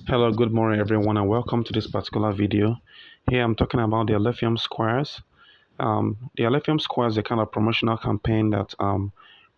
Hello, good morning everyone and welcome to this particular video. Here I'm talking about the Alephium Squires. The Alephium Squires is a kind of promotional campaign that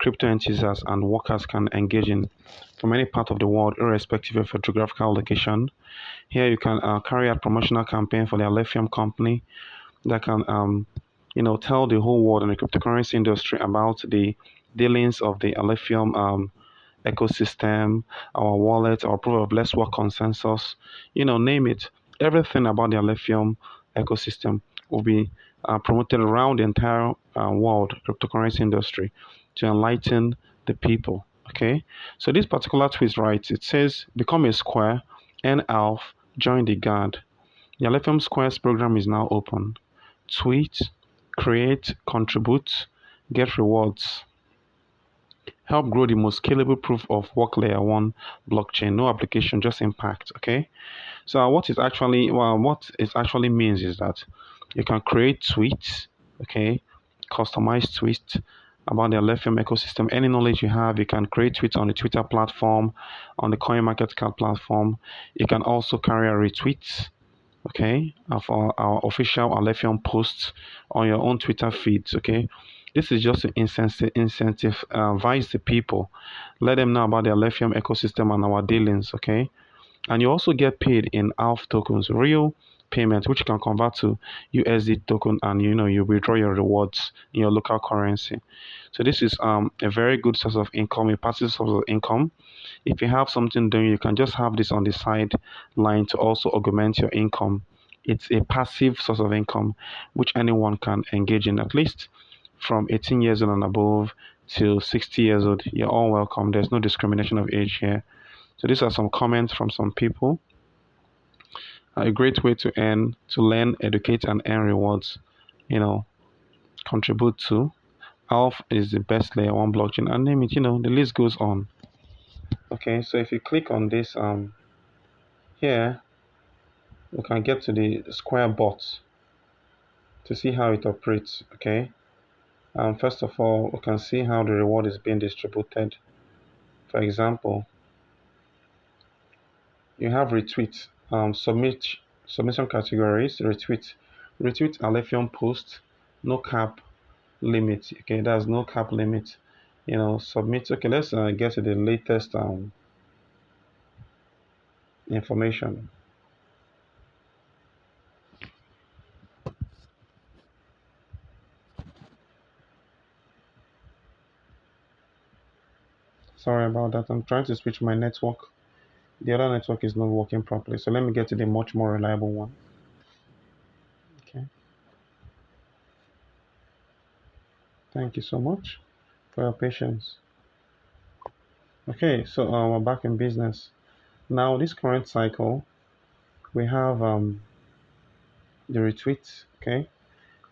crypto enthusiasts and workers can engage in from any part of the world irrespective of your geographical location. Here you can carry out promotional campaign for the Alephium company that can tell the whole world in the cryptocurrency industry about the dealings of the Alephium ecosystem, our wallet, our proof of less work consensus, name it. Everything about the Alephium ecosystem will be promoted around the entire world cryptocurrency industry to enlighten the people. Okay, so this particular tweet writes, it says, "Become a square, and ALPH, join the guard." The Alephium Squares program is now open. Tweet, create, contribute, get rewards. Help grow the most scalable proof of work layer one blockchain. No application, just impact. Okay. So what it actually means is that you can create tweets, okay, customized tweets about the Alephium ecosystem. Any knowledge you have, you can create tweets on the Twitter platform, on the CoinMarketCap platform. You can also carry a retweets, okay, of our official Alephium posts on your own Twitter feeds, okay. This is just to incentivize the people, let them know about the Alephium ecosystem and our dealings, okay. And you also get paid in ALPH tokens, real payment, which you can convert to USD token, and you withdraw your rewards in your local currency. So this is a very good source of income, a passive source of income. If you have something doing, you can just have this on the sideline to also augment your income. It's a passive source of income which anyone can engage in, at least from 18 years old and above till 60 years old. You're all welcome. There's no discrimination of age here. So these are some comments from some people. A great way to learn, educate, and earn rewards. Contribute to. ALPH is the best layer one blockchain, and name it. The list goes on. Okay, so if you click on this here, we can get to the Square bot to see how it operates. Okay. First of all, we can see how the reward is being distributed. For example, you have retweet, submission categories, retweet Alephium post, no cap limit. Okay, there's no cap limit. Submit. Okay, let's get to the latest information. Sorry about that. I'm trying to switch my network. The other network is not working properly. So let me get to the much more reliable one. Okay. Thank you so much for your patience. Okay, so we're back in business. Now, this current cycle, we have the retweets. Okay,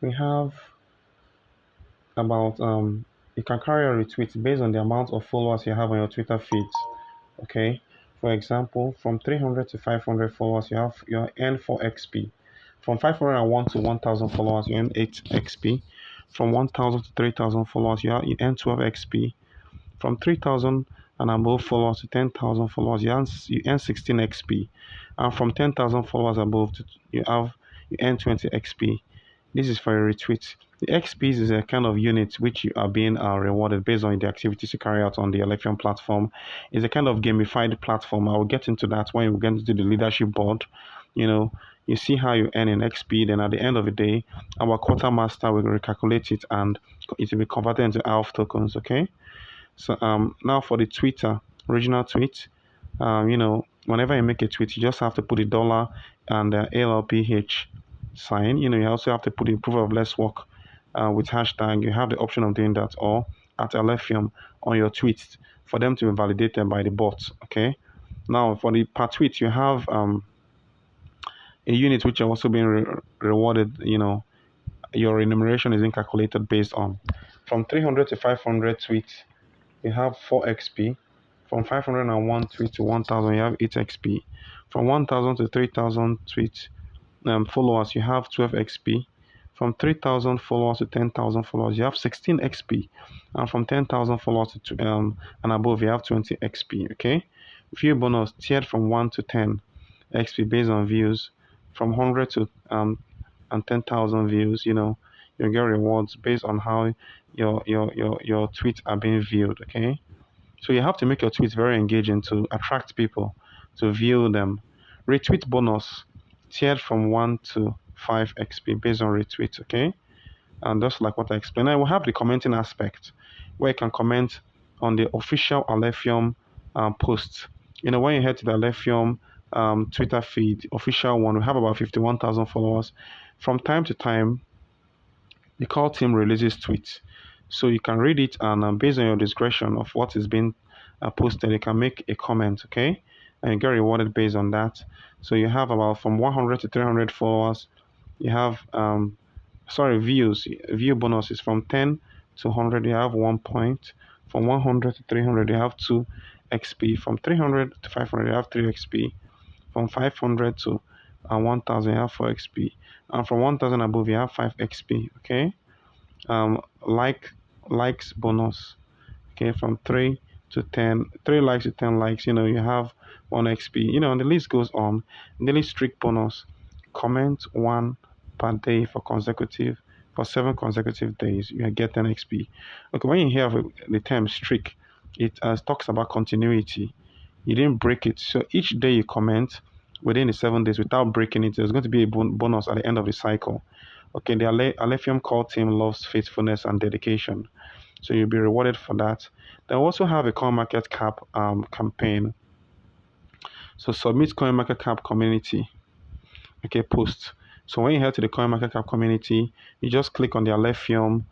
we have about you can carry a retweet based on the amount of followers you have on your Twitter feeds. Okay, for example, from 300 to 500 followers, you earn 4 XP. From 501 to 1,000 followers, you earn 8 XP. From 1,000 to 3,000 followers, you earn 12 XP. From 3,000 and above followers to 10,000 followers, you earn 16 XP. And from 10,000 followers above, you earn 20 XP. This is for a retweet. The XPs is a kind of unit which you are being rewarded based on the activities you carry out on the Alephium platform. It's a kind of gamified platform. I will get into that when we get into the leadership board. You see how you earn in XP. Then at the end of the day, our quartermaster will recalculate it and it will be converted into ALPH tokens. Okay. So now for the Twitter original tweet, whenever you make a tweet, you just have to put a dollar and ALPH sign. You also have to put in proof of less work with hashtag. You have the option of doing that, or at Alephium on your tweets for them to be validated by the bot. Okay. Now for the per tweet, you have a unit which are also being rewarded. Your remuneration is being calculated based on from 300 to 500 tweets. You have 4 XP. From 501 tweets to 1,000, you have 8 XP. From 1,000 to 3,000 tweets followers, you have 12 XP. From 3,000 followers to 10,000 followers, you have 16 XP. And from 10,000 followers to and above, you have 20 XP. Okay. View bonus tiered from 1 to 10. XP based on views. From 100 to and 10,000 views, you get rewards based on how your tweets are being viewed. Okay, so you have to make your tweets very engaging to attract people to view them. Retweet bonus tiered from 1 to 5 XP based on retweets. Okay, and just like what I explained, I will have the commenting aspect where you can comment on the official Alephium posts. When you head to the Alephium Twitter feed, official one, we have about 51,000 followers. From time to time, the core team releases tweets. So you can read it, and based on your discretion of what is being posted, you can make a comment, okay? And you get rewarded based on that. So you have about from 100 to 300 followers. You have views. View bonuses from 10 to 100, you have 1 point. From 100 to 300, you have 2 XP. From 300 to 500, you have 3 XP. From 500 to 1000, you have 4 XP. And from 1000 above, you have 5 XP. Okay. Um, like likes bonus. Okay, from 3 to 10, 3 likes to 10 likes, you have 1 XP. And the list goes on. Daily streak bonus. Comment 1 per day for 7 consecutive days. You get 10 XP. Okay, when you hear the term streak, it talks about continuity. You didn't break it. So each day you comment within the 7 days without breaking it, there's going to be a bonus at the end of the cycle. Okay, the Alephium Core team loves faithfulness and dedication. So you'll be rewarded for that. They also have a coin market cap campaign. So submit coin market cap community. Okay, post. So when you head to the coin market cap community, you just click on the Alephium,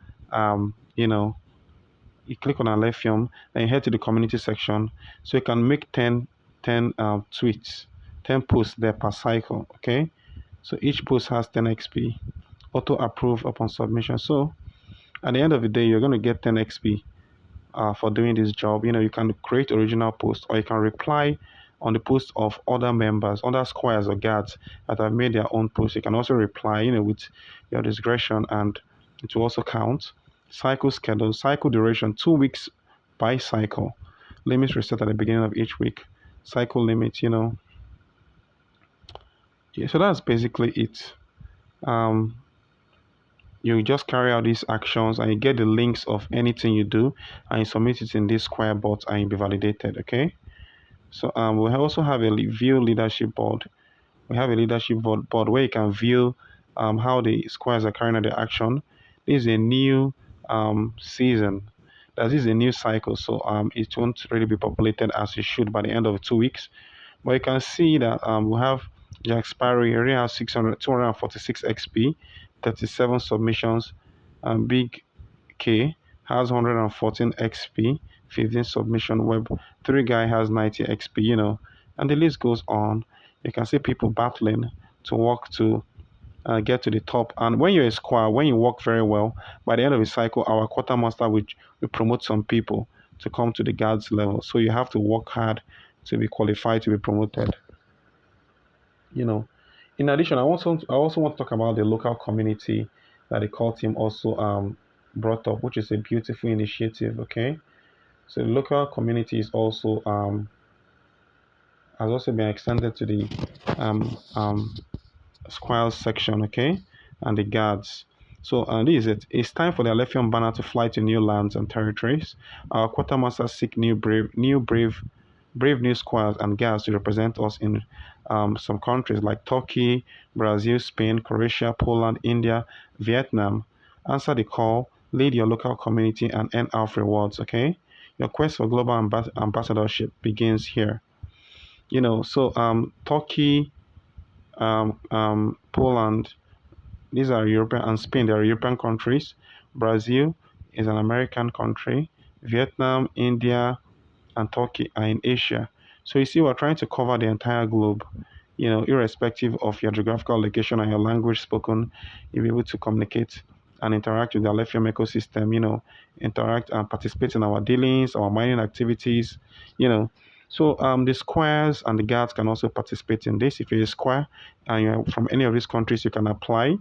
you click on Alephium, then you head to the community section. So you can make 10 tweets, 10 posts there per cycle. Okay, so each post has 10 XP, auto approve upon submission. So at the end of the day, you're going to get 10 XP for doing this job. You can create original posts, or you can reply on the posts of other members, other squires or guards that have made their own posts. You can also reply, with your discretion, and it will also count. Cycle schedule, cycle duration, 2 weeks by cycle. Limits reset at the beginning of each week. Cycle limit, Yeah, so that's basically it. You just carry out these actions, and you get the links of anything you do, and you submit it in this Square bot, and you'll be validated. Okay. So we also have a view leadership board. We have a leadership board where you can view how the squares are carrying out their action. This is a new season. That is a new cycle, so it won't really be populated as it should by the end of 2 weeks. But you can see that we have Jack Sparrow. He already has 246 XP, 37 submissions. Big K has 114 XP, 15 submission. Web 3 guy has 90 XP, and the list goes on. You can see people battling to walk to get to the top. And when you're a squire, when you work very well, by the end of the cycle, our quartermaster will promote some people to come to the guards level. So you have to work hard to be qualified to be promoted. In addition, I also want to talk about the local community that the core team also brought up, which is a beautiful initiative. Okay, so the local community is also has also been extended to the squires section. Okay, and the guards. So this is it. It's time for the Alephium banner to fly to new lands and territories. Our quartermasters seek brave new squires and guards to represent us in some countries like Turkey, Brazil, Spain, Croatia, Poland, India, Vietnam. Answer the call, lead your local community, and earn ALPH rewards. Okay, your quest for global ambassadorship begins here. So Turkey, Poland, these are European, and Spain, they are European countries. Brazil is an American country. Vietnam, India, and Turkey are in Asia. So you see, we're trying to cover the entire globe, irrespective of your geographical location and your language spoken. You'll be able to communicate and interact with the Alephium ecosystem, interact and participate in our dealings, our mining activities, So the squares and the guards can also participate in this. If you're a square and you're from any of these countries, you can apply.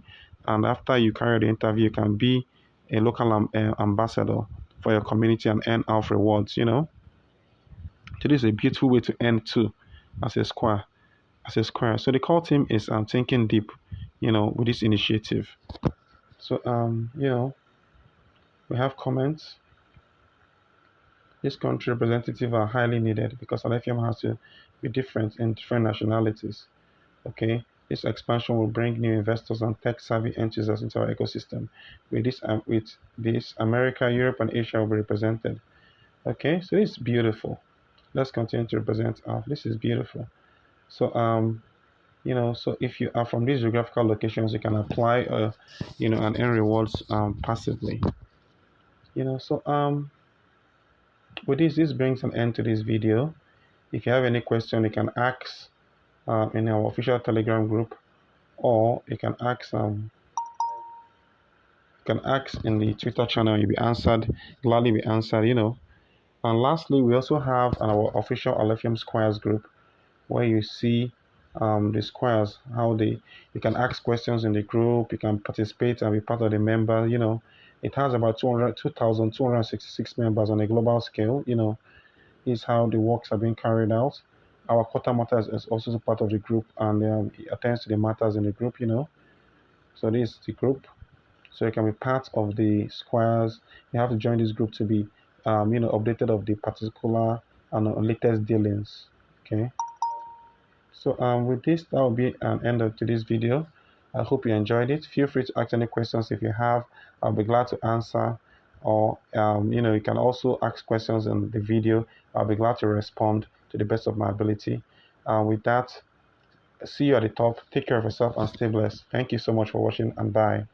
And after you carry the interview, you can be a local ambassador for your community and earn ALPH rewards, So this is a beautiful way to earn too as a square. as a square. So the core team is thinking deep, with this initiative. So we have comments. These country representatives are highly needed because Alephium has to be different in different nationalities. Okay, this expansion will bring new investors and tech-savvy enthusiasts into our ecosystem. With this, America, Europe, and Asia will be represented. Okay, so this is beautiful. Let's continue to represent. This is beautiful. So so if you are from these geographical locations, you can apply, and earn rewards passively. So with this brings an end to this video. If you have any question, you can ask in our official Telegram group, or you can ask in the Twitter channel. You'll be answered, gladly be answered. And lastly, we also have our official Alephium Squires group, where you see the squires, you can ask questions in the group, you can participate and be part of the member. It has about 2,266 members on a global scale. Is how the works are being carried out. Our quarter matters is also part of the group, and it attends to the matters in the group. So this is the group. So you can be part of the squires. You have to join this group to be, updated of the particular and latest dealings. Okay. So with this, that will be an end of today's video. I hope you enjoyed it. Feel free to ask any questions if you have. I'll be glad to answer. Or you can also ask questions in the video. I'll be glad to respond to the best of my ability. With that, see you at the top. Take care of yourself and stay blessed. Thank you so much for watching, and bye.